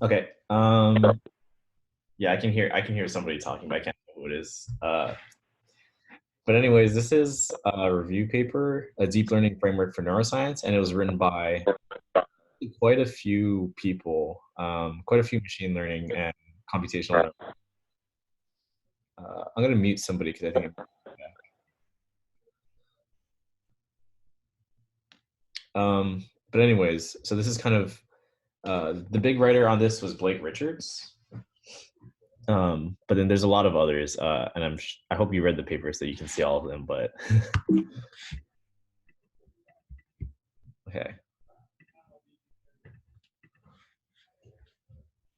Okay. Yeah, I can hear somebody talking, but I can't know who it is. But anyways, this is a review paper, a deep learning framework for neuroscience, and it was written by quite a few people, quite a few machine learning and computational. I'm gonna mute somebody because I think. But anyways, so this is kind of the big writer on this was Blake Richards. But then there's a lot of others, and I hope you read the paper so you can see all of them. But okay,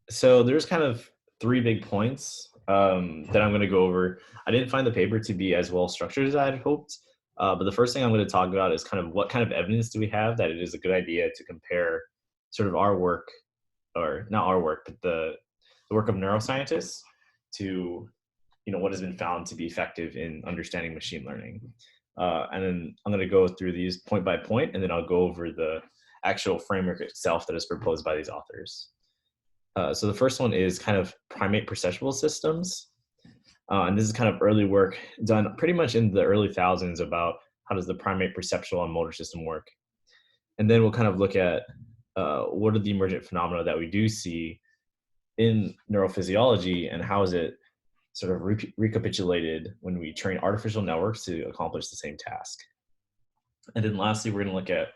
so there's kind of three big points that I'm going to go over. I didn't find the paper to be as well structured as I had hoped, but the first thing I'm going to talk about is kind of what kind of evidence do we have that it is a good idea to compare sort of our work, or not our work, but the work of neuroscientists to what has been found to be effective in understanding machine learning. And then I'm going to go through these point by point, and then I'll go over the actual framework itself that is proposed by these authors. So the first one is kind of primate perceptual systems. And this is kind of early work done pretty much in the early thousands about how does the primate perceptual and motor system work. And then we'll kind of look at what are the emergent phenomena that we do see in neurophysiology, and how is it sort of recapitulated when we train artificial networks to accomplish the same task. And then lastly, we're going to look at,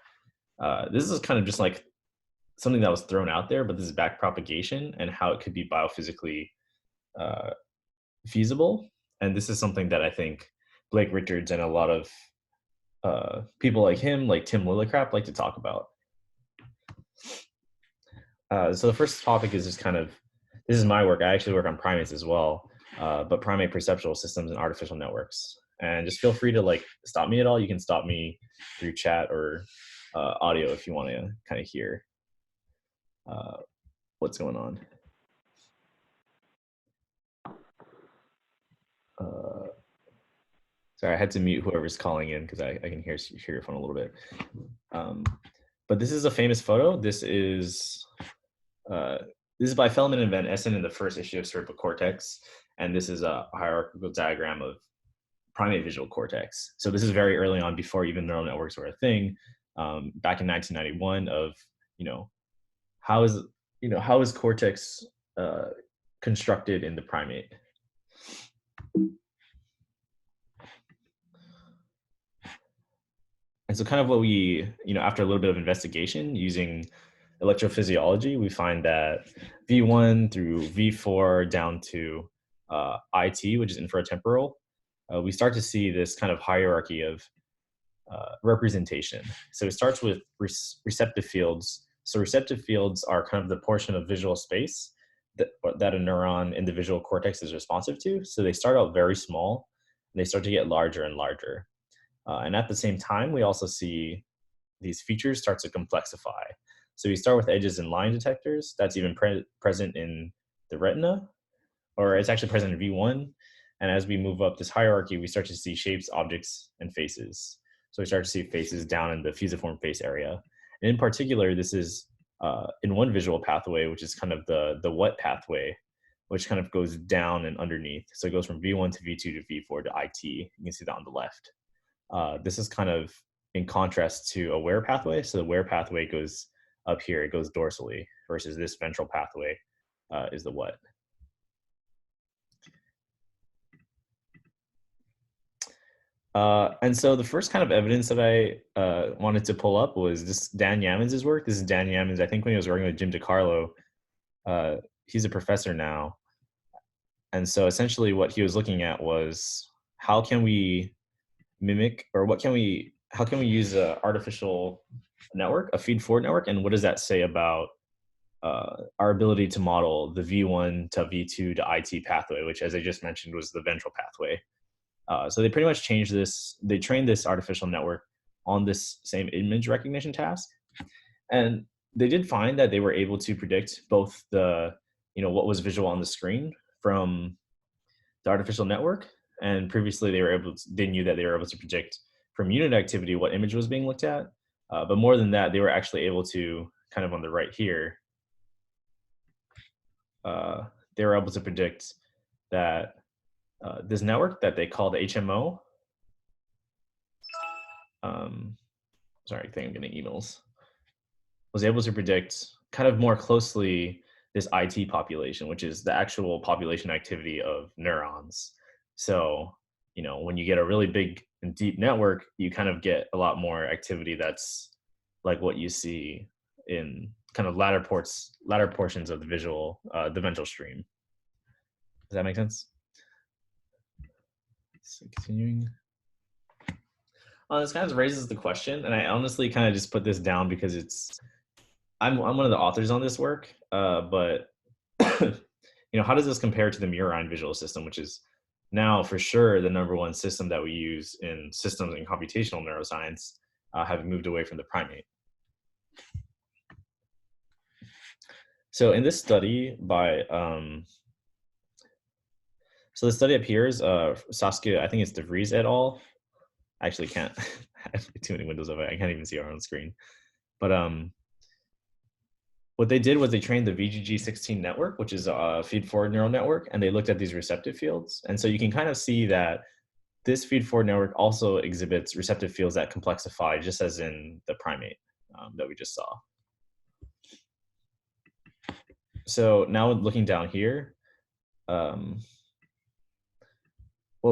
this is kind of just like something that was thrown out there, but this is backpropagation and how it could be biophysically feasible. And this is something that I think Blake Richards and a lot of people like him, like Tim Lillicrap, like to talk about. So the first topic is just kind of, this is my work. I actually work on primates as well, but primate perceptual systems and artificial networks. And just feel free to like stop me at all. You can stop me through chat or audio if you want to kind of hear what's going on. Sorry, I had to mute whoever's calling in because I can hear your phone a little bit. But this is a famous photo. This is by Feldman and Van Essen in the first issue of Cerebral Cortex, and this is a hierarchical diagram of primate visual cortex. So this is very early on, before even neural networks were a thing, back in 1991. Of how is cortex constructed in the primate. And so kind of what we, after a little bit of investigation using electrophysiology, we find that V1 through V4 down to IT, which is inferotemporal, we start to see this kind of hierarchy of representation. So it starts with receptive fields. So receptive fields are kind of the portion of visual space that a neuron in the visual cortex is responsive to. So they start out very small, and they start to get larger and larger. And at the same time, we also see these features start to complexify. So we start with edges and line detectors. That's even present in the retina, or it's actually present in V1. And as we move up this hierarchy, we start to see shapes, objects, and faces. So we start to see faces down in the fusiform face area. And in particular, this is in one visual pathway, which is kind of the wet pathway, which kind of goes down and underneath. So it goes from V1 to V2 to V4 to IT. You can see that on the left. This is kind of in contrast to a wear pathway. So the wear pathway goes up here, it goes dorsally, versus this ventral pathway is the what. And so the first kind of evidence that I wanted to pull up was this Dan Yammons' work. This is Dan Yammons, I think when he was working with Jim DiCarlo. He's a professor now. And so essentially what he was looking at was, how can we mimic, or how can we use an artificial network, a feed-forward network, and what does that say about our ability to model the V1 to V2 to IT pathway, which, as I just mentioned, was the ventral pathway. So they pretty much changed this. They trained this artificial network on this same image recognition task, and they did find that they were able to predict both the, what was visual on the screen from the artificial network, and previously they knew that they were able to predict from unit activity what image was being looked at. But more than that, they were actually able to kind of on the right here, they were able to predict that this network that they called HMO, um, sorry, I think I'm getting emails, was able to predict kind of more closely this IT population, which is the actual population activity of neurons. So, when you get a really big and deep network, you kind of get a lot more activity that's like what you see in kind of latter portions of the ventral stream. Does that make sense? So continuing. This kind of raises the question, and I honestly kind of just put this down because I'm one of the authors on this work, but how does this compare to the murine visual system, which is now for sure the number one system that we use in systems and computational neuroscience, having moved away from the primate? So in this study by, so the study up here is Saskia, I think it's DeVries et al. I actually can't, I have too many windows of it. I can't even see our own screen. But what they did was they trained the VGG16 network, which is a feed-forward neural network, and they looked at these receptive fields. And so you can kind of see that this feed-forward network also exhibits receptive fields that complexify, just as in the primate that we just saw. So now looking down here, what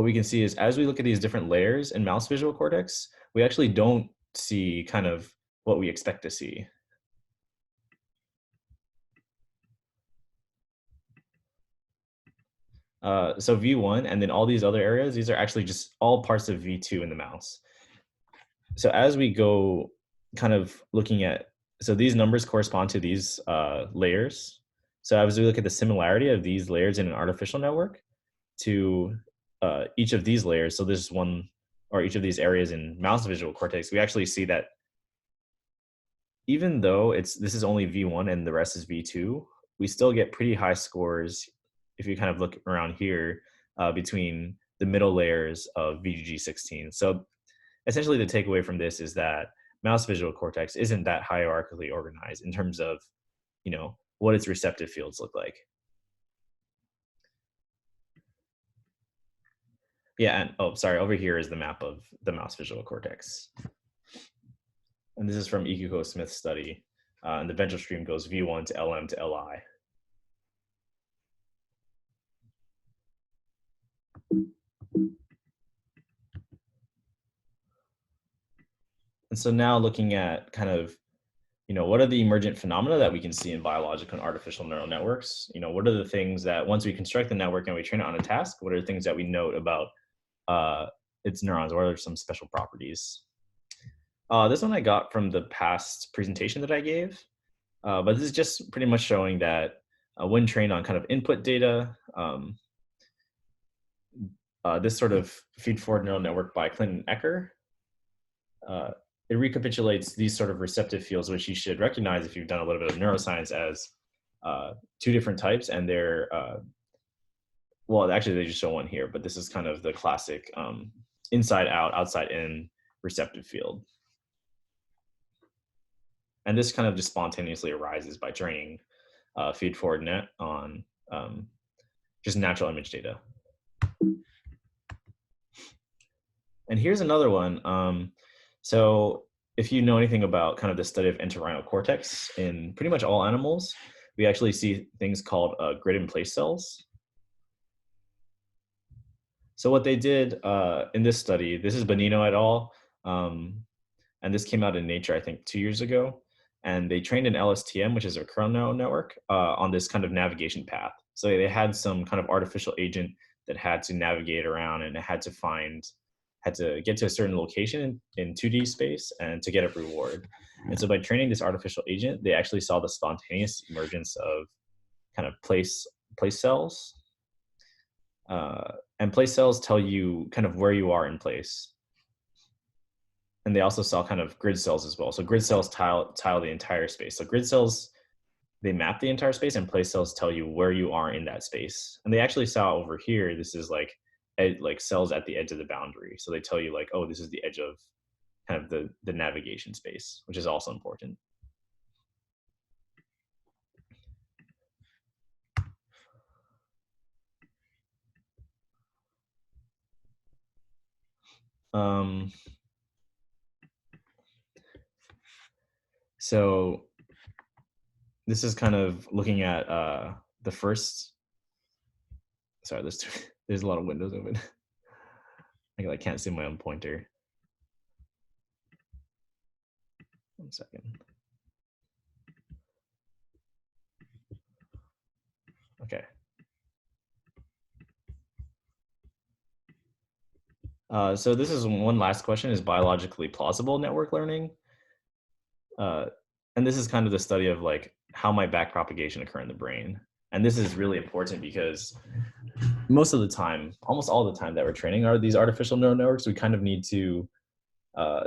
we can see is as we look at these different layers in mouse visual cortex, we actually don't see kind of what we expect to see. So V1 and then all these other areas, these are actually just all parts of V2 in the mouse. So as we go kind of looking at, so these numbers correspond to these layers. So as we look at the similarity of these layers in an artificial network to each of these layers, so this one, or each of these areas in mouse visual cortex, we actually see that even though this is only V1 and the rest is V2, we still get pretty high scores if you kind of look around here between the middle layers of VGG16. So essentially the takeaway from this is that mouse visual cortex isn't that hierarchically organized in terms of, what its receptive fields look like. Yeah, and oh, sorry, over here is the map of the mouse visual cortex. And this is from Ikuko Smith's study. And the ventral stream goes V1 to LM to LI. And so now looking at kind of, what are the emergent phenomena that we can see in biological and artificial neural networks? What are the things that once we construct the network and we train it on a task, what are the things that we note about its neurons? What are some special properties? This one I got from the past presentation that I gave, but this is just pretty much showing that when trained on kind of input data, this sort of feed-forward neural network by Clinton Ecker, it recapitulates these sort of receptive fields, which you should recognize if you've done a little bit of neuroscience as two different types, and they're, well, actually they just show one here, but this is kind of the classic inside out, outside in receptive field. And this kind of just spontaneously arises by training feed-forward net on just natural image data. And here's another one. So if you know anything about kind of the study of entorhinal cortex in pretty much all animals, we actually see things called grid and place cells. So what they did in this study, this is Bonino et al. And this came out in Nature, I think 2 years ago. And they trained an LSTM, which is a recurrent neural network, on this kind of navigation path. So they had some kind of artificial agent that had to navigate around, and it had to get to a certain location in 2D space and to get a reward. And so by training this artificial agent, they actually saw the spontaneous emergence of kind of place cells. And place cells tell you kind of where you are in place. And they also saw kind of grid cells as well. So grid cells tile the entire space. So grid cells, they map the entire space, and place cells tell you where you are in that space. And they actually saw over here, this is like cells at the edge of the boundary. So they tell you like, oh, this is the edge of kind of the navigation space, which is also important. Um, so this is kind of looking at the first. Sorry, there's a lot of windows open. I can't see my own pointer. 1 second. Okay. So this is one last question: is biologically plausible network learning? Uh, and this is kind of the study of like how might backpropagation occur in the brain. And this is really important because most of the time, almost all the time that we're training are these artificial neural networks, we kind of need to,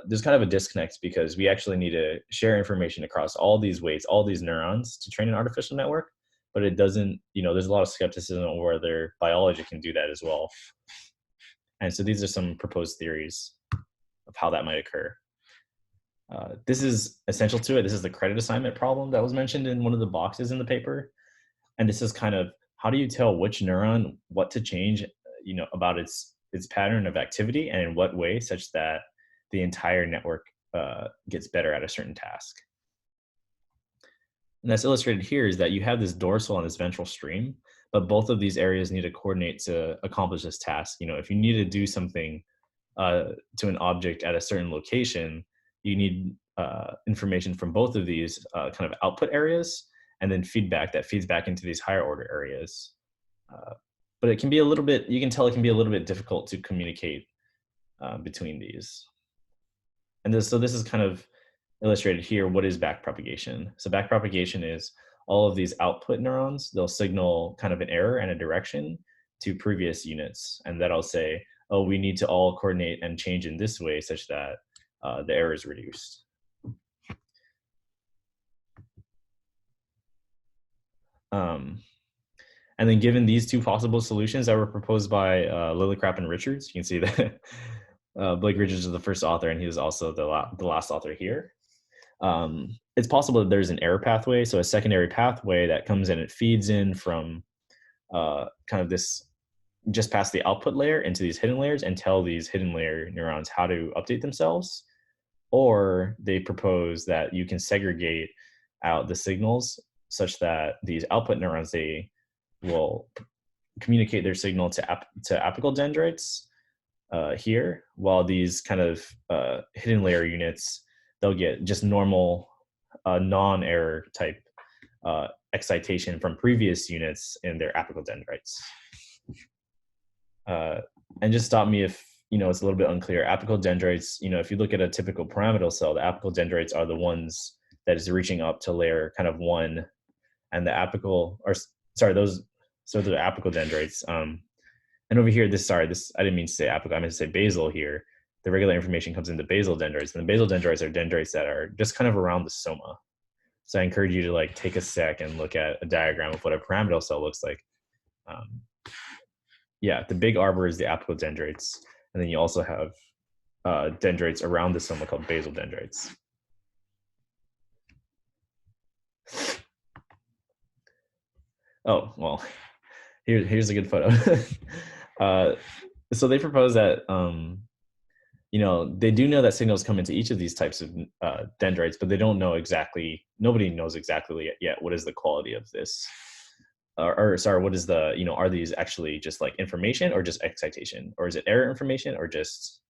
there's kind of a disconnect because we actually need to share information across all these weights, all these neurons to train an artificial network. But it doesn't, there's a lot of skepticism on whether biology can do that as well. And so these are some proposed theories of how that might occur. This is essential to it. This is the credit assignment problem that was mentioned in one of the boxes in the paper. And this is kind of how do you tell which neuron what to change, about its pattern of activity and in what way, such that the entire network gets better at a certain task. And that's illustrated here is that you have this dorsal and this ventral stream, but both of these areas need to coordinate to accomplish this task. If you need to do something to an object at a certain location, you need information from both of these kind of output areas and then feedback that feeds back into these higher order areas. But it can be a little bit, you can tell it can be a little bit difficult to communicate between these. And so this is kind of illustrated here. What is backpropagation? So backpropagation is all of these output neurons, they'll signal kind of an error and a direction to previous units. And that'll say, oh, we need to all coordinate and change in this way such that the error is reduced. And then given these two possible solutions that were proposed by Lillicrap and Richards, you can see that Blake Richards is the first author and he was also the last author here. It's possible that there's an error pathway, so a secondary pathway that comes in, it feeds in from kind of this just past the output layer into these hidden layers and tell these hidden layer neurons how to update themselves. Or they propose that you can segregate out the signals such that these output neurons, they will communicate their signal to apical dendrites here, while these kind of hidden layer units, they'll get just normal non-error type excitation from previous units in their apical dendrites. And just stop me if it's a little bit unclear. Apical dendrites, if you look at a typical pyramidal cell, the apical dendrites are the ones that is reaching up to layer kind of 1, and the apical, or sorry, those are apical dendrites. And over here, I didn't mean to say apical, I meant to say basal here. The regular information comes into basal dendrites, and the basal dendrites are dendrites that are just kind of around the soma. So I encourage you to take a sec and look at a diagram of what a pyramidal cell looks like. Yeah, the big arbor is the apical dendrites, and then you also have dendrites around the soma called basal dendrites. Oh, well, here's a good photo. So they propose that, they do know that signals come into each of these types of dendrites, but they don't know exactly, nobody knows exactly yet what is the quality of this. Or sorry, what is the, are these actually just information or just excitation? Or is it error information or just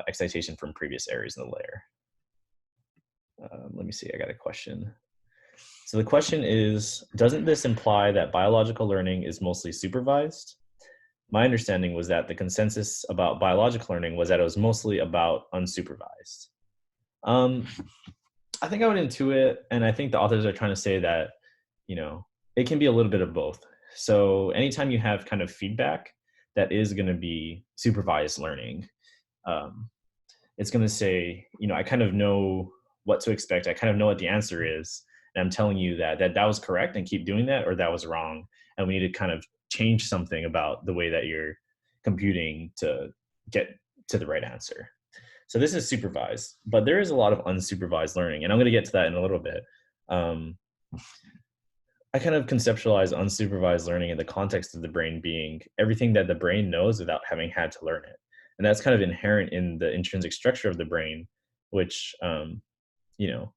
excitation from previous areas in the layer? Let me see, I got a question. So the question is, doesn't this imply that biological learning is mostly supervised? My understanding was that the consensus about biological learning was that it was mostly about unsupervised. I think I would intuit, and I think the authors are trying to say that, it can be a little bit of both. So anytime you have kind of feedback that is going to be supervised learning, it's going to say, I kind of know what to expect. I kind of know what the answer is. And I'm telling you that was correct and keep doing that, or that was wrong. And we need to kind of change something about the way that you're computing to get to the right answer. So this is supervised, but there is a lot of unsupervised learning, and I'm going to get to that in a little bit. I kind of conceptualize unsupervised learning in the context of the brain being everything that the brain knows without having had to learn it. And that's kind of inherent in the intrinsic structure of the brain, which, you know,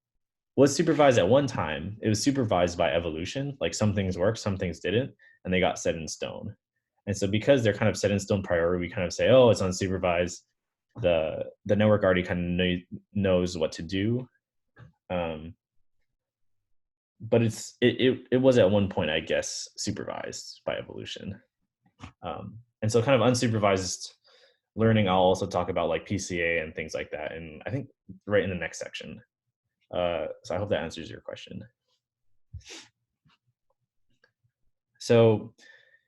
was supervised at one time. It was supervised by evolution. Like some things worked, some things didn't, and they got set in stone. And so because they're kind of set in stone priori, we kind of say, oh, it's unsupervised. The network already kind of knows what to do. But it was at one point, I guess, supervised by evolution. And so kind of unsupervised learning, I'll also talk about like PCA and things like that. And I think right in the next section. So I hope that answers your question. So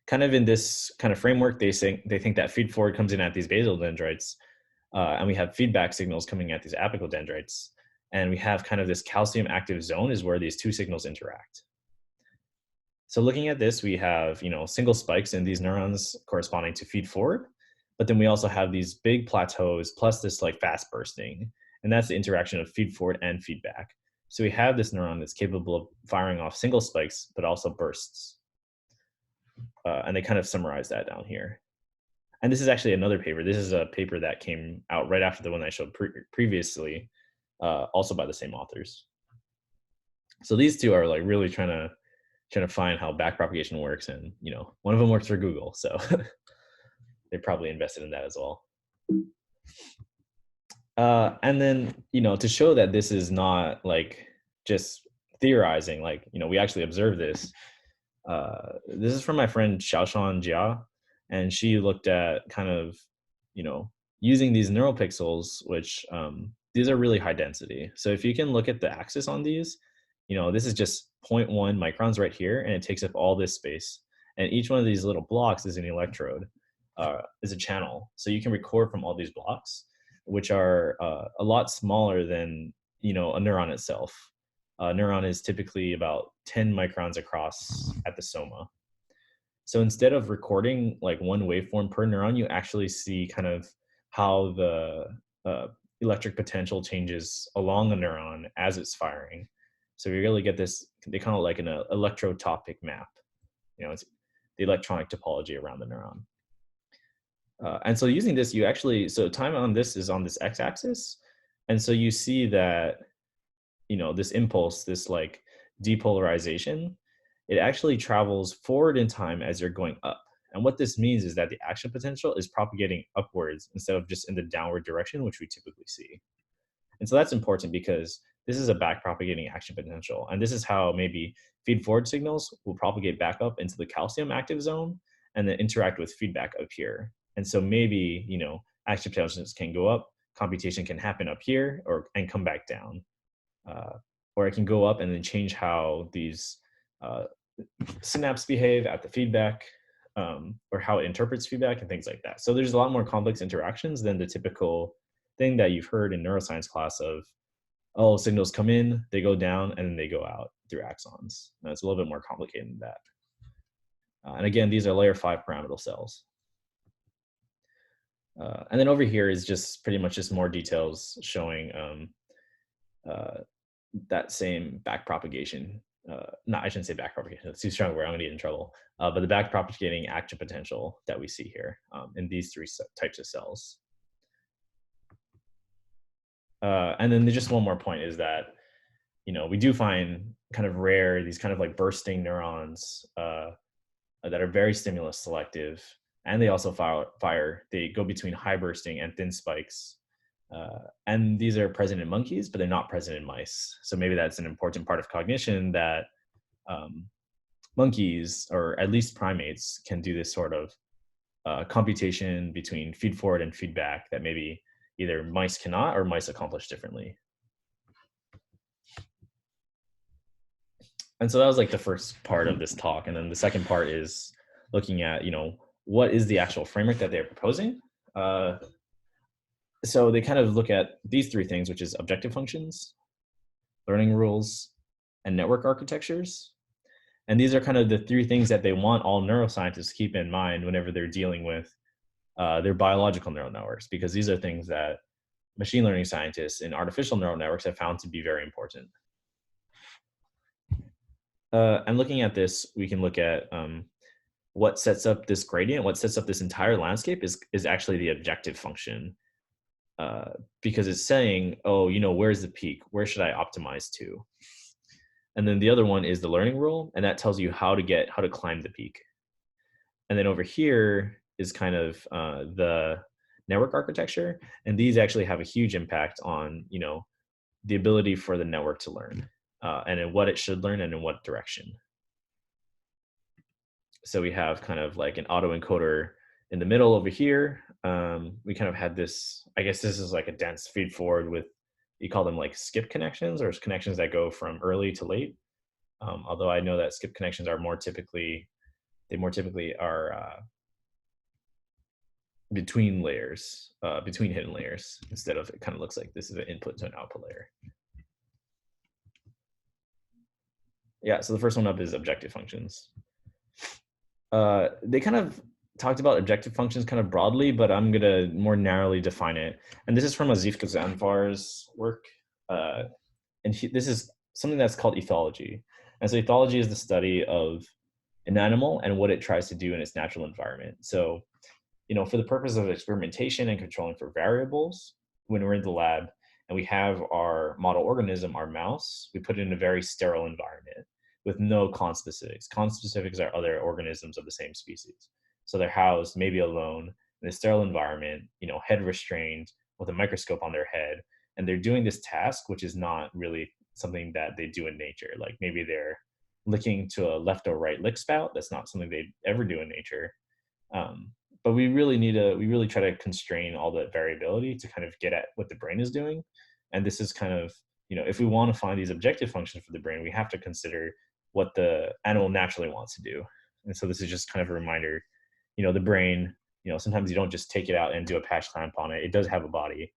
kind of in this kind of framework, they think that feed forward comes in at these basal dendrites, and we have feedback signals coming at these apical dendrites. And we have kind of this calcium active zone is where these two signals interact. So looking at this, we have, single spikes in these neurons corresponding to feed forward, but then we also have these big plateaus plus this like fast bursting, and that's the interaction of feed forward and feedback. So we have this neuron that's capable of firing off single spikes, but also bursts. And they kind of summarize that down here. And this is actually another paper. This is a paper that came out right after the one I showed previously, also by the same authors. So these two are like really trying to find how backpropagation works, and one of them works for Google, so they probably invested in that as well. And then to show that this is not like just theorizing, like we actually observe this. This is from my friend Xiaoshan Jia, and she looked at kind of using these neural pixels, which these are really high density. So if you can look at the axis on these, this is just 0.1 microns right here, and it takes up all this space. And each one of these little blocks is an electrode, is a channel. So you can record from all these blocks, which are a lot smaller than a neuron itself. A neuron is typically about 10 microns across at the soma. So instead of recording like one waveform per neuron, you actually see kind of how the electric potential changes along the neuron as it's firing. So we really get this, they kind of like an electrotopic map. It's the electronic topology around the neuron. And so using this, so time on this is on this x-axis. And so you see that, this impulse, this like depolarization, it actually travels forward in time as you're going up. And what this means is that the action potential is propagating upwards instead of just in the downward direction, which we typically see. And so that's important because this is a backpropagating action potential. And this is how maybe feed forward signals will propagate back up into the calcium active zone and then interact with feedback up here. And so maybe, action potentials can go up, computation can happen up here and come back down. Or it can go up and then change how these synapse behave at the feedback, or how it interprets feedback and things like that. So there's a lot more complex interactions than the typical thing that you've heard in neuroscience class of, oh, signals come in, they go down, and then they go out through axons. Now, it's a little bit more complicated than that. And again, these are layer 5 pyramidal cells. And then over here is just pretty much just more details showing that same backpropagation. No, I shouldn't say backpropagation. It's too strong a word. I'm going to get in trouble. But the backpropagating action potential that we see here in these three types of cells. And then just one more point is that, we do find kind of rare, these kind of like bursting neurons that are very stimulus selective. And they also they go between high bursting and thin spikes. And these are present in monkeys, but they're not present in mice. So maybe that's an important part of cognition, that monkeys, or at least primates, can do this sort of computation between feed forward and feedback that maybe either mice cannot or mice accomplish differently. And so that was like the first part of this talk. And then the second part is looking at, what is the actual framework that they're proposing? So they kind of look at these three things, which is objective functions, learning rules, and network architectures. And these are kind of the three things that they want all neuroscientists to keep in mind whenever they're dealing with their biological neural networks, because these are things that machine learning scientists and artificial neural networks have found to be very important. And looking at this, we can look at what sets up this gradient, what sets up this entire landscape is actually the objective function, because it's saying, oh, where's the peak? Where should I optimize to? And then the other one is the learning rule, and that tells you how to climb the peak. And then over here is kind of the network architecture, and these actually have a huge impact on the ability for the network to learn, and in what it should learn and in what direction. So we have kind of like an autoencoder in the middle over here. We kind of had this, I guess this is like a dense feed forward with, you call them like skip connections, or connections that go from early to late. Although I know that skip connections are more typically are between layers, between hidden layers, instead of, it kind of looks like this is an input to an output layer. Yeah, so the first one up is objective functions. They kind of talked about objective functions kind of broadly, but I'm gonna more narrowly define it. And this is from Azif Ghazanfar's work. And this is something that's called ethology. And so ethology is the study of an animal and what it tries to do in its natural environment. So, for the purpose of experimentation and controlling for variables, when we're in the lab and we have our model organism, our mouse, we put it in a very sterile environment with no conspecifics. Conspecifics are other organisms of the same species. So they're housed maybe alone in a sterile environment, head restrained with a microscope on their head. And they're doing this task, which is not really something that they do in nature. Like maybe they're licking to a left or right lick spout. That's not something they ever do in nature. But we really try to constrain all that variability to kind of get at what the brain is doing. And this is kind of, if we want to find these objective functions for the brain, we have to consider what the animal naturally wants to do. And so this is just kind of a reminder, the brain, sometimes you don't just take it out and do a patch clamp on it. It does have a body.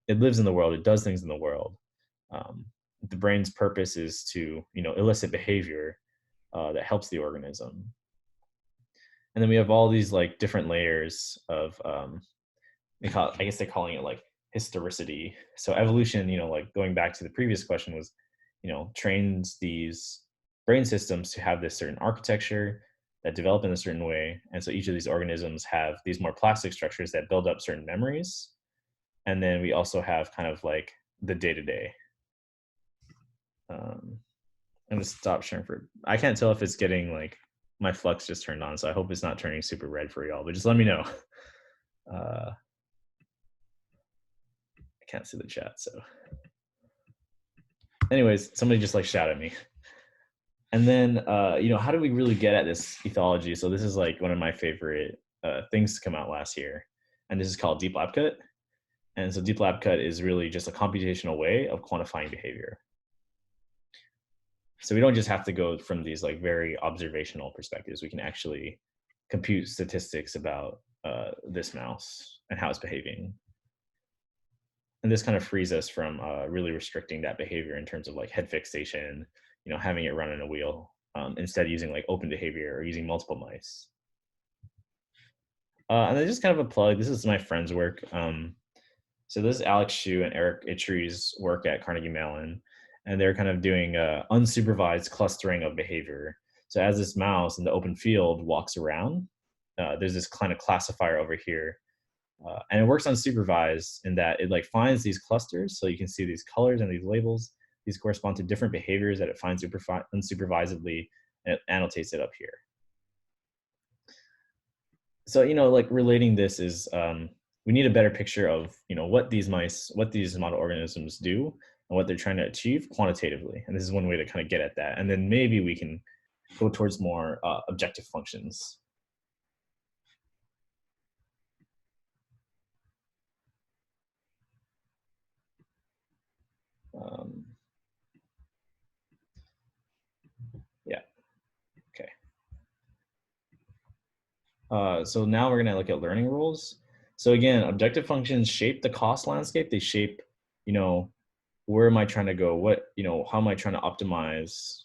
It lives in the world. It does things in the world. The brain's purpose is to, elicit behavior that helps the organism. And then we have all these like different layers of, I guess they're calling it like historicity. So evolution, like going back to the previous question, was, trains these brain systems to have this certain architecture that develop in a certain way. And so each of these organisms have these more plastic structures that build up certain memories. And then we also have kind of like the day-to-day. I'm gonna stop sharing I can't tell if it's getting like, my flux just turned on, so I hope it's not turning super red for y'all, but just let me know. I can't see the chat, so. Anyways, somebody just like shout at me. And then, how do we really get at this ethology? So this is like one of my favorite things to come out last year, and this is called Deep Lab Cut. And so Deep Lab Cut is really just a computational way of quantifying behavior. So we don't just have to go from these like very observational perspectives. We can actually compute statistics about this mouse and how it's behaving. And this kind of frees us from really restricting that behavior in terms of like head fixation, having it run in a wheel, instead of using like open behavior or using multiple mice. And then just kind of a plug, this is my friend's work. So this is Alex Hsu and Eric Itchery's work at Carnegie Mellon, and they're kind of doing unsupervised clustering of behavior. So as this mouse in the open field walks around, there's this kind of classifier over here. And it works unsupervised in that it like finds these clusters. So you can see these colors and these labels. These correspond to different behaviors that it finds unsupervisedly, and it annotates it up here. So, like relating this is, we need a better picture of, what these model organisms do and what they're trying to achieve quantitatively. And this is one way to kind of get at that. And then maybe we can go towards more objective functions. Yeah, okay. So now we're gonna look at learning rules. So again, objective functions shape the cost landscape. They shape, where am I trying to go? How am I trying to optimize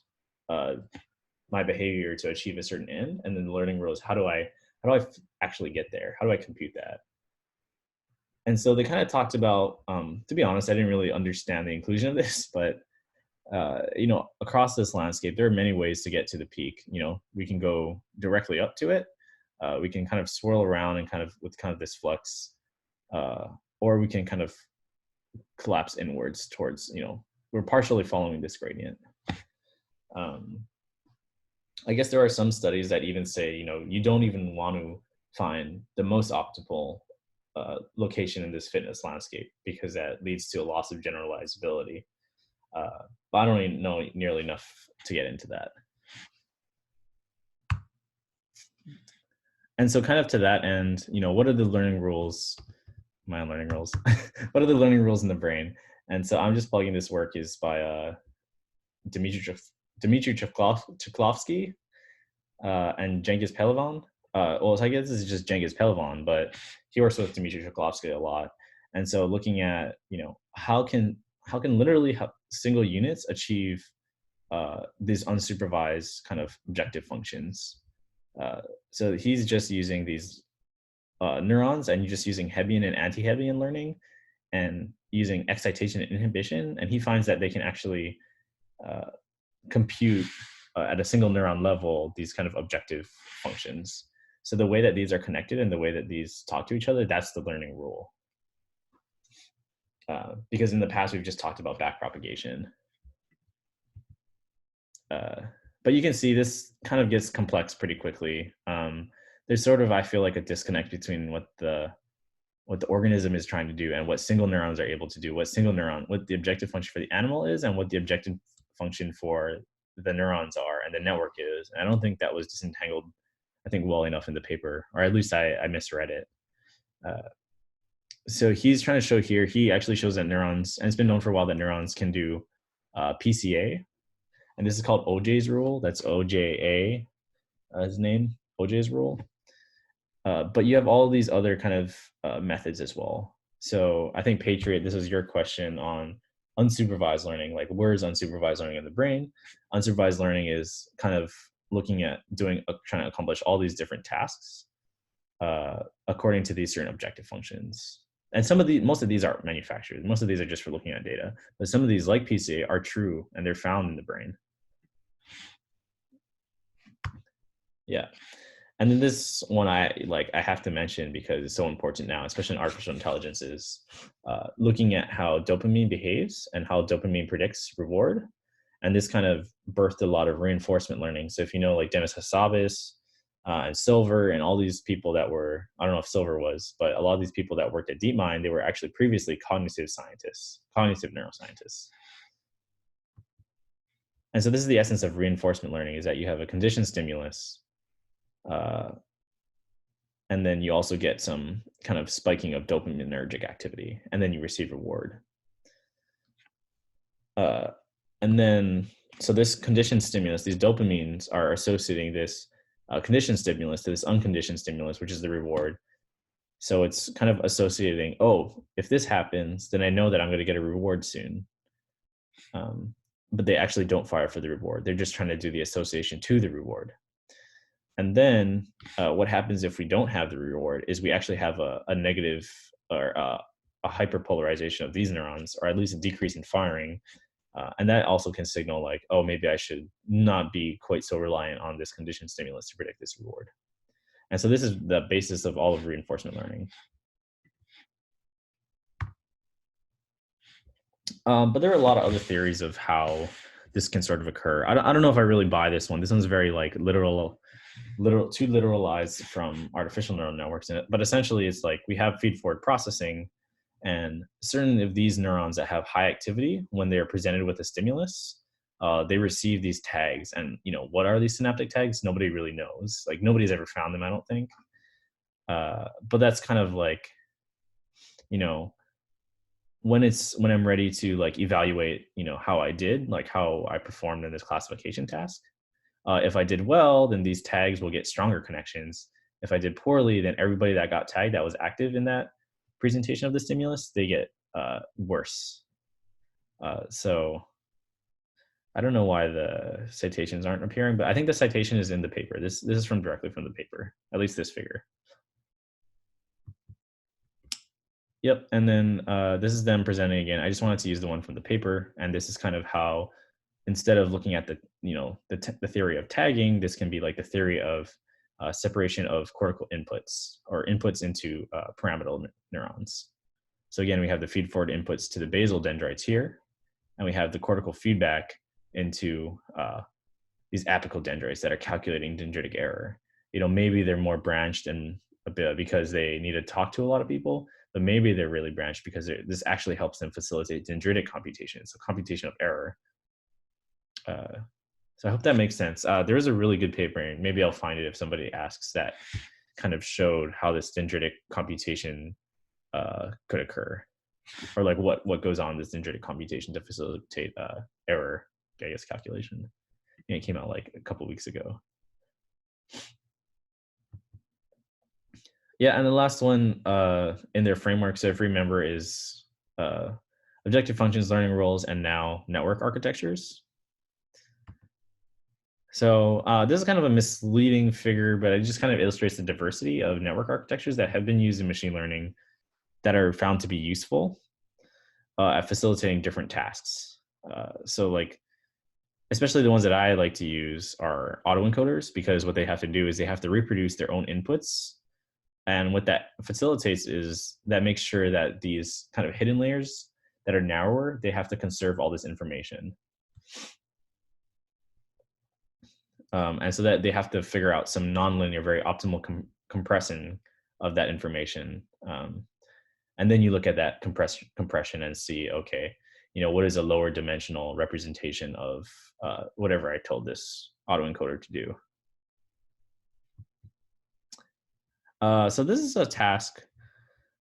my behavior to achieve a certain end? And then the learning rules, how do I actually get there? How do I compute that? And so they kind of talked about, to be honest, I didn't really understand the inclusion of this, but across this landscape, there are many ways to get to the peak. We can go directly up to it. We can kind of swirl around and kind of with kind of this flux, uh, or we can kind of collapse inwards towards, we're partially following this gradient. Um, I guess there are some studies that even say, you don't even want to find the most optimal location in this fitness landscape because that leads to a loss of generalizability. But I don't even know nearly enough to get into that. And so kind of to that end, what are the learning rules, my own learning rules? What are the learning rules in the brain? And so I'm just plugging this work is by Dmitry Chuklovsky and Cengiz Pehlevan. Well, I guess this is just Cengiz Pehlevan, but he works with Dmitry Chuklovsky a lot. And so looking at, how can literally single units achieve these unsupervised kind of objective functions. So he's just using these neurons, and you're just using Hebbian and anti-Hebbian learning and using excitation and inhibition. And he finds that they can actually compute at a single neuron level these kind of objective functions. So the way that these are connected and the way that these talk to each other, that's the learning rule. Because in the past, we've just talked about backpropagation. But you can see this kind of gets complex pretty quickly. There's sort of, I feel like, a disconnect between what the organism is trying to do and what single neurons are able to do, what the objective function for the animal is and what the objective function for the neurons are and the network is. And I don't think that was disentangled, I think, well enough in the paper, or at least I misread it. So he's trying to show here, he actually shows that neurons, and it's been known for a while that neurons can do PCA, and this is called OJ's rule. That's OJA, his name, OJ's rule. But you have all these other kind of methods as well. So I think Patriot, this is your question on unsupervised learning. Like, where is unsupervised learning in the brain? Unsupervised learning is kind of looking at trying to accomplish all these different tasks according to these certain objective functions. And most of these are manufactured. Most of these are just for looking at data. But some of these, like PCA, are true and they're found in the brain. Yeah. And then this one I have to mention because it's so important now, especially in artificial intelligence, is looking at how dopamine behaves and how dopamine predicts reward. And this kind of birthed a lot of reinforcement learning. So if you know, like Demis Hassabis and Silver and all these people that were, I don't know if Silver was, but a lot of these people that worked at DeepMind, they were actually previously cognitive neuroscientists. And so this is the essence of reinforcement learning, is that you have a conditioned stimulus, and then you also get some kind of spiking of dopaminergic activity, and then you receive reward. And then, so this conditioned stimulus, these dopamines are associating this conditioned stimulus to this unconditioned stimulus, which is the reward. So it's kind of associating, oh, if this happens, then I know that I'm going to get a reward soon. But they actually don't fire for the reward. They're just trying to do the association to the reward. And then what happens if we don't have the reward is we actually have a negative or a hyperpolarization of these neurons, or at least a decrease in firing. And that also can signal like, oh, maybe I should not be quite so reliant on this conditioned stimulus to predict this reward. And so this is the basis of all of reinforcement learning. But there are a lot of other theories of how this can sort of occur. I don't know if I really buy this one. This one's very like too literalized from artificial neural networks in it. But essentially, it's like we have feed-forward processing, and certain of these neurons that have high activity, when they are presented with a stimulus, they receive these tags. And what are these synaptic tags? Nobody really knows. Like, nobody's ever found them, I don't think. But that's kind of like, when I'm ready to like evaluate, how I did, like how I performed in this classification task. If I did well, then these tags will get stronger connections. If I did poorly, then everybody that got tagged that was active in that presentation of the stimulus, they get worse. So I don't know why the citations aren't appearing, but I think the citation is in the paper. This is directly from the paper, at least this figure. Yep, and then this is them presenting again. I just wanted to use the one from the paper, and this is kind of how instead of looking at the theory of tagging, this can be like the theory of separation of cortical inputs or inputs into pyramidal neurons. So again, we have the feed forward inputs to the basal dendrites here, and we have the cortical feedback into these apical dendrites that are calculating dendritic error. Maybe they're more branched and a bit because they need to talk to a lot of people, but maybe they're really branched because this actually helps them facilitate dendritic computation, so computation of error. So I hope that makes sense. There is a really good paper, and maybe I'll find it if somebody asks, that kind of showed how this dendritic computation could occur, or like what goes on in this dendritic computation to facilitate error, I guess, calculation. And it came out like a couple weeks ago. Yeah, and the last one in their framework, so if you remember, is objective functions, learning rules, and now network architectures. So this is kind of a misleading figure, but it just kind of illustrates the diversity of network architectures that have been used in machine learning that are found to be useful at facilitating different tasks. So like, especially the ones that I like to use are autoencoders, because what they have to do is they have to reproduce their own inputs. And what that facilitates is that makes sure that these kind of hidden layers that are narrower, they have to conserve all this information. And so that they have to figure out some nonlinear, very optimal compression of that information. And then you look at that compression and see, okay, what is a lower dimensional representation of whatever I told this autoencoder to do. So this is a task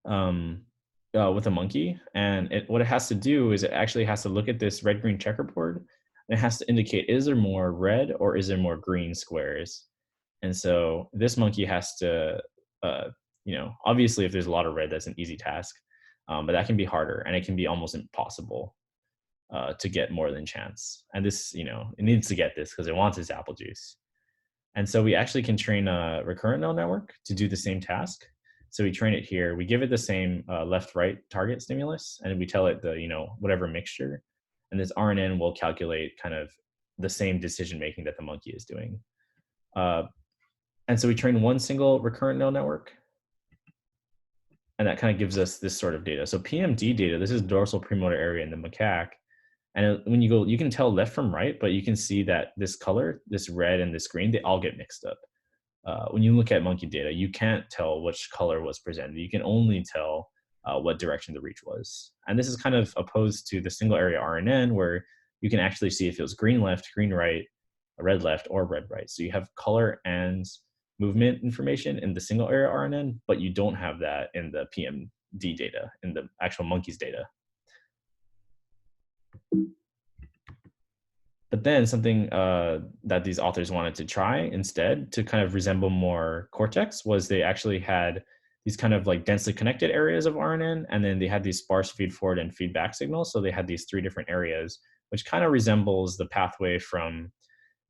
with a monkey, and what it has to do is it actually has to look at this red-green checkerboard, and it has to indicate, is there more red or is there more green squares? And so this monkey has to, obviously if there's a lot of red, that's an easy task, but that can be harder, and it can be almost impossible to get more than chance. And this, it needs to get this because it wants its apple juice. And so we actually can train a recurrent neural network to do the same task. So we train it here. We give it the same left-right target stimulus, and we tell it the, whatever mixture. And this RNN will calculate kind of the same decision-making that the monkey is doing. And so we train one single recurrent neural network, and that kind of gives us this sort of data. So PMD data, this is dorsal premotor area in the macaque. And when you go, you can tell left from right, but you can see that this color, this red and this green, they all get mixed up. When you look at monkey data, you can't tell which color was presented. You can only tell what direction the reach was. And this is kind of opposed to the single area RNN, where you can actually see if it was green left, green right, red left, or red right. So you have color and movement information in the single area RNN, but you don't have that in the PMD data, in the actual monkey's data. But then something that these authors wanted to try instead to kind of resemble more cortex was they actually had these kind of like densely connected areas of RNN, and then they had these sparse feed forward and feedback signals. So they had these 3 different areas, which kind of resembles the pathway from,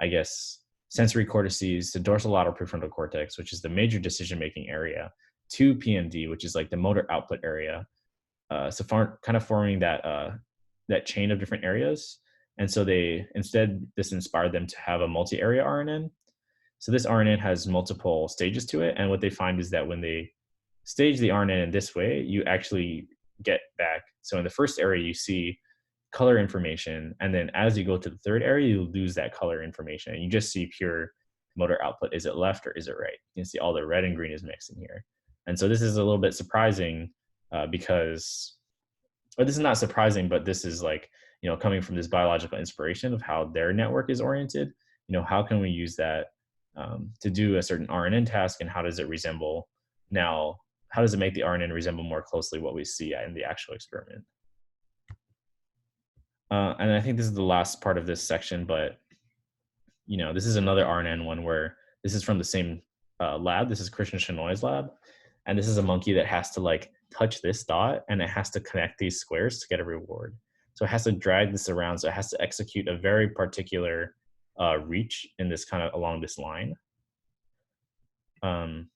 I guess, sensory cortices to dorsolateral prefrontal cortex, which is the major decision-making area, to PMD, which is like the motor output area. So kind of forming that chain of different areas. And so this inspired them to have a multi-area RNN. So this RNN has multiple stages to it. And what they find is that when they stage the RNN in this way, you actually get back. So in the first area, you see color information. And then as you go to the third area, you lose that color information. And you just see pure motor output. Is it left or is it right? You can see all the red and green is mixed in here. And so this is a little bit surprising because, or this is not surprising, but this is like, coming from this biological inspiration of how their network is oriented, how can we use that to do a certain RNN task, and how does it resemble now, how does it make the RNN resemble more closely what we see in the actual experiment? And I think this is the last part of this section, but this is another RNN one where this is from the same lab. This is Christian Chenoy's lab. And this is a monkey that has to like touch this dot, and it has to connect these squares to get a reward. So it has to drag this around. So it has to execute a very particular reach in this kind of along this line. And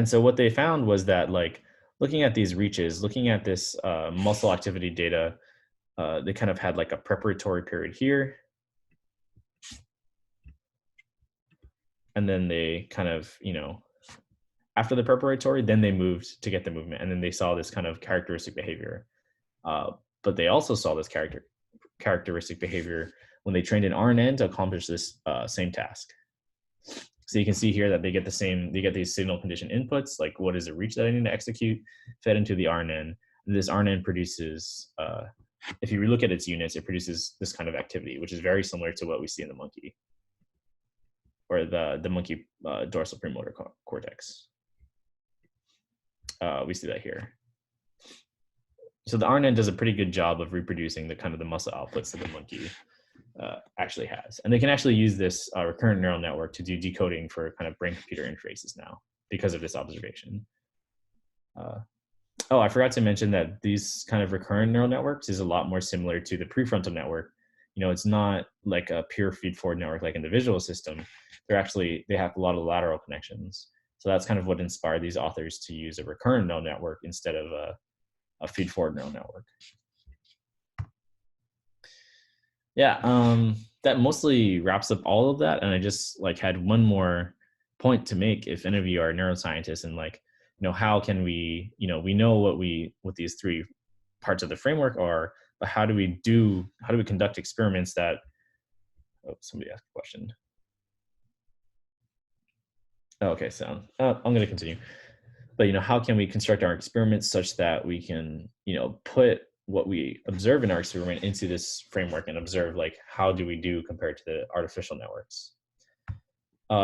so what they found was that like looking at these reaches, looking at this muscle activity data, they kind of had like a preparatory period here. And then they kind of, after the preparatory, then they moved to get the movement. And then they saw this kind of characteristic behavior. But they also saw this characteristic behavior when they trained an RNN to accomplish this same task. So you can see here that they get these signal condition inputs, like what is the reach that I need to execute, fed into the RNN. And this RNN produces, if you look at its units, it produces this kind of activity, which is very similar to what we see in the monkey, or the monkey dorsal premotor cortex. We see that here. So the RNN does a pretty good job of reproducing the kind of the muscle outputs that the monkey actually has. And they can actually use this recurrent neural network to do decoding for kind of brain-computer interfaces now because of this observation. I forgot to mention that these kind of recurrent neural networks is a lot more similar to the prefrontal network. It's not like a pure feed-forward network like in the visual system. They have a lot of lateral connections. So that's kind of what inspired these authors to use a recurrent neural network instead of a feed-forward neural network. Yeah, that mostly wraps up all of that. And I just had one more point to make. If any of you are neuroscientists, and how can we, we know what these three parts of the framework are, but how do we conduct experiments that, somebody asked a question. Okay, so I'm going to continue. But how can we construct our experiments such that we can put what we observe in our experiment into this framework and observe how do we do compared to the artificial networks.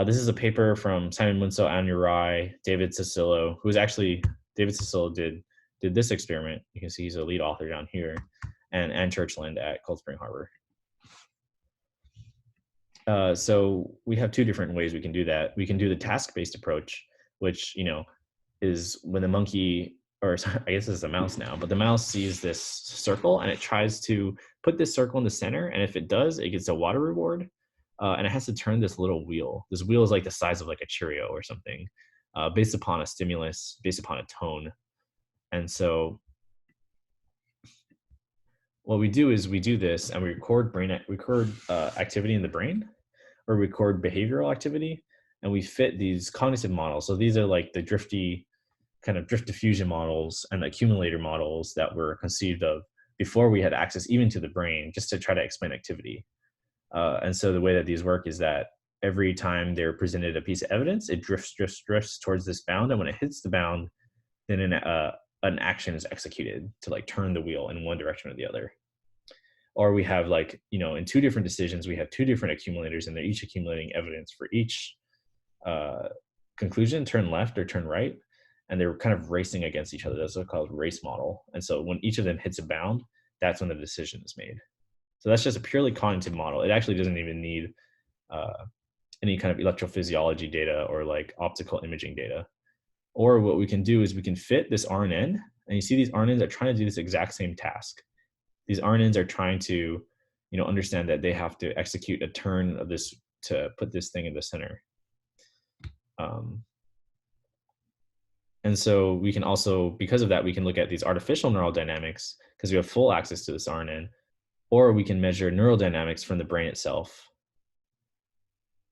This is a paper from Simon Munsell, Anu Rai, David Cicillo, David Cicillo did this experiment. You can see he's a lead author down here, and Ann Churchland at Cold Spring Harbor. So we have two different ways we can do that. We can do the task-based approach, which is when the monkey, or I guess it's a mouse now, but the mouse sees this circle and it tries to put this circle in the center. And if it does, it gets a water reward. And it has to turn this little wheel. This wheel is like the size of like a Cheerio or something, based upon a stimulus, based upon a tone. And so what we do is we do this and we record activity in the brain, or record behavioral activity, and we fit these cognitive models. So these are like the drift diffusion models and the accumulator models that were conceived of before we had access even to the brain, just to try to explain activity. And so the way that these work is that every time they're presented a piece of evidence, it drifts towards this bound. And when it hits the bound, then an action is executed to turn the wheel in one direction or the other. Or we have in two different decisions, we have two different accumulators, and they're each accumulating evidence for each conclusion, turn left or turn right. And they're kind of racing against each other. That's what's called race model. And so when each of them hits a bound, that's when the decision is made. So that's just a purely cognitive model. It actually doesn't even need any kind of electrophysiology data or optical imaging data. Or what we can do is we can fit this RNN, and you see these RNNs are trying to do this exact same task. These RNNs are trying to, understand that they have to execute a turn of this to put this thing in the center. And so we can also, because of that, we can look at these artificial neural dynamics because we have full access to this RNN, or we can measure neural dynamics from the brain itself.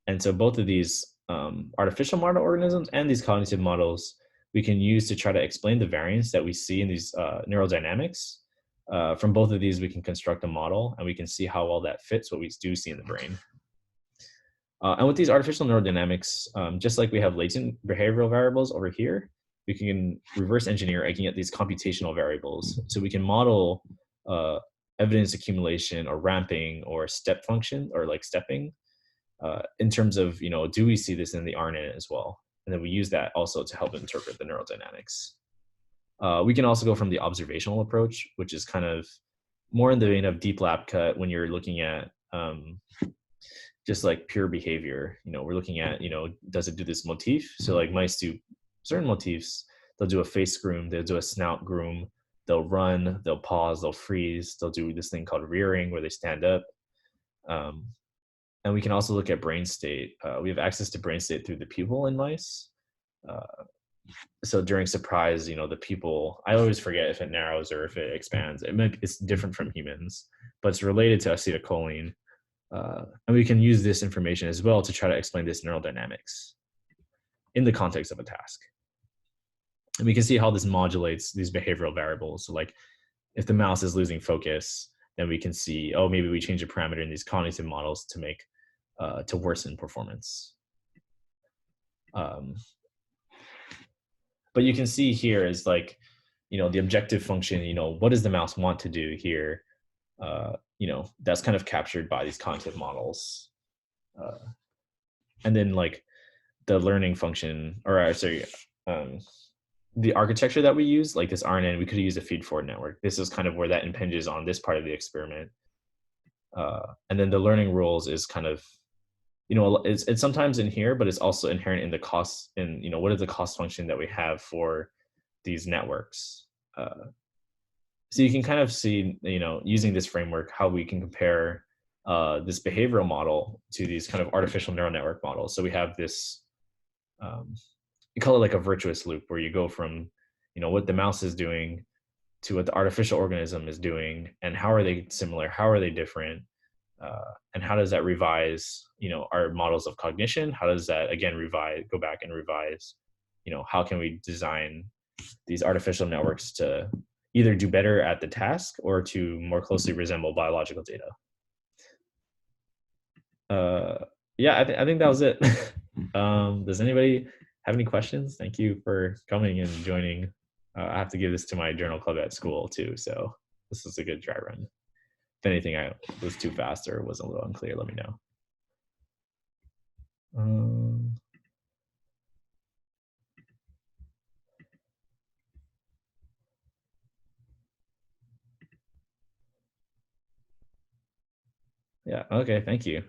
And so both of these artificial model organisms and these cognitive models, we can use to try to explain the variance that we see in these neural dynamics. From both of these, we can construct a model, and we can see how well that fits what we do see in the brain. And with these artificial neural dynamics, just like we have latent behavioral variables over here, we can reverse engineer looking at these computational variables. So we can model evidence accumulation or ramping or step function or stepping in terms of, do we see this in the RNN as well? And then we use that also to help interpret the neural dynamics. We can also go from the observational approach, which is kind of more in the vein of deep lab cut when you're looking at just pure behavior. We're looking at, does it do this motif? So mice do certain motifs. They'll do a face groom, they'll do a snout groom, they'll run, they'll pause, they'll freeze, they'll do this thing called rearing where they stand up. And we can also look at brain state. We have access to brain state through the pupil in mice. So during surprise, the people, I always forget if it narrows or if it expands. It's different from humans, but it's related to acetylcholine. And we can use this information as well to try to explain this neural dynamics in the context of a task. And we can see how this modulates these behavioral variables. So like if the mouse is losing focus, then we can see, oh, maybe we change a parameter in these cognitive models to make to worsen performance. But you can see here is like, the objective function, what does the mouse want to do here? That's kind of captured by these cognitive models. And then like the learning function, or sorry, the architecture that we use, like this RNN, we could use a feed-forward network. This is kind of where that impinges on this part of the experiment. And then the learning rules is kind of, it's sometimes in here, but it's also inherent in the cost, in, what is the cost function that we have for these networks. So you can kind of see, using this framework, how we can compare this behavioral model to these kind of artificial neural network models. So we have this, you call it like a virtuous loop, where you go from, what the mouse is doing to what the artificial organism is doing, and how are they similar, how are they different, and how does that revise, our models of cognition? How does that again go back and revise, how can we design these artificial networks to either do better at the task or to more closely resemble biological data? Yeah, I think that was it. Does anybody have any questions? Thank you for coming and joining. I have to give this to my journal club at school too, so this is a good dry run. If anything I was too fast or was a little unclear, let me know. Yeah, okay, thank you.